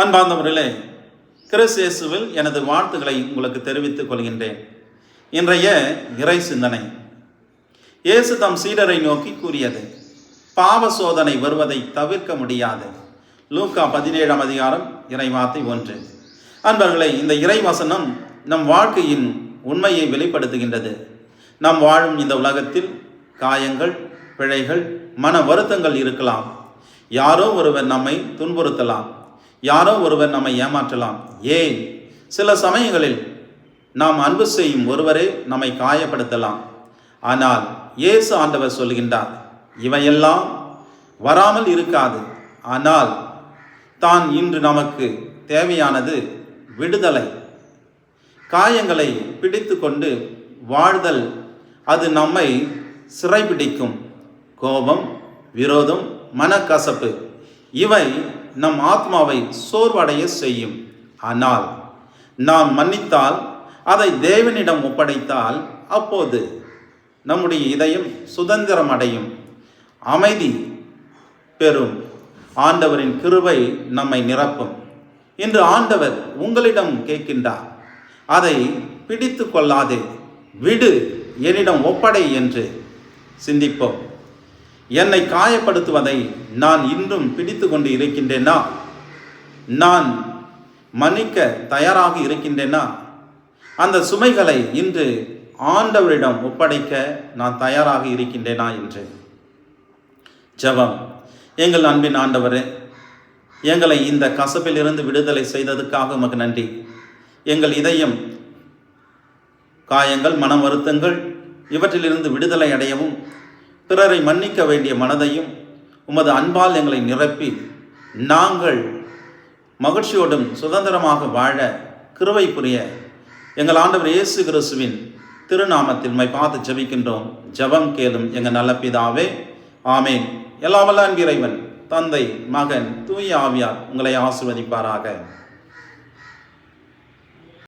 அன்பார்ந்தவர்களே, கிறிஸ்து இயேசுவில் எனது வாழ்த்துக்களை உங்களுக்கு தெரிவித்துக் கொள்கின்றேன். இன்றைய இறை சிந்தனை இயேசு தம் சீடரை நோக்கி கூறியது, பாவ சோதனை வருவதை தவிர்க்க முடியாது. லூக்கா 17ஆம் அதிகாரம் இறைவார்த்தை 1. அன்பர்களே, இந்த இறைவசனம் நம் வாழ்க்கையின் உண்மையை வெளிப்படுத்துகின்றது. நாம் வாழும் இந்த உலகத்தில் காயங்கள், பிழைகள், மன வருத்தங்கள் இருக்கலாம். யாரோ ஒருவர் நம்மை துன்புறுத்தலாம், யாரோ ஒருவர் நம்மை ஏமாற்றலாம். ஏன் சில சமயங்களில் நாம் அன்பு செய்யும் ஒருவரே நம்மை காயப்படுத்தலாம். ஆனால் இயேசு ஆண்டவர் சொல்கின்றார், இவையெல்லாம் வராமல் இருக்காது. ஆனால் தான் இன்று நமக்கு தேவையானது விடுதலை. காயங்களை பிடித்து கொண்டு வாழ்தல் அது நம்மை சிறைபிடிக்கும். கோபம், விரோதம், மனக்கசப்பு இவை நம் ஆத்மாவை சோர்வடைய செய்யும். ஆனால் நாம் மன்னித்தால், அதை தேவனிடம் ஒப்படைத்தால், அப்போது நம்முடைய இதயம் சுதந்திரம் அடையும், அமைதி பெறும். ஆண்டவரின் கிருபை நம்மை நிரப்பும். இன்று ஆண்டவர் உங்களிடம் கேட்கின்றார், அதை பிடித்து கொள்ளாதே, விடு, என்னிடம் ஒப்படை என்று சிந்திப்போம். என்னை காயப்படுத்துவதை நான் இன்றும் பிடித்து கொண்டு இருக்கின்றேனா? நான் மன்னிக்க தயாராக இருக்கின்றேனா? அந்த சுமைகளை இன்று ஆண்டவரிடம் ஒப்படைக்க நான் தயாராக இருக்கின்றேனா என்று ஜெபம். எங்கள் அன்பின் ஆண்டவரே, எங்களை இந்த கசப்பிலிருந்து விடுதலை செய்ததுக்காக உமக்கு நன்றி. எங்கள் இதயம் காயங்கள், மன வருத்தங்கள் இவற்றிலிருந்து விடுதலை அடையவும், பிறரை மன்னிக்க வேண்டிய மனதையும் உமது அன்பால் எங்களை நிரப்பி, நாங்கள் மகிழ்ச்சியோடும் சுதந்திரமாக வாழ கிருபை புரிய எங்கள் ஆண்டவர் இயேசு கிறிஸ்துவின் திருநாமத்தில் உம்மை பார்த்து ஜெபிக்கின்றோம். ஜெபம் கேளும் எங்கள் நல்ல பிதாவே, ஆமேன். எல்லா வல்ல அன்பு இறைவன், தந்தை, மகன், தூய ஆவியார் உங்களை ஆசீர்வதிப்பாராக.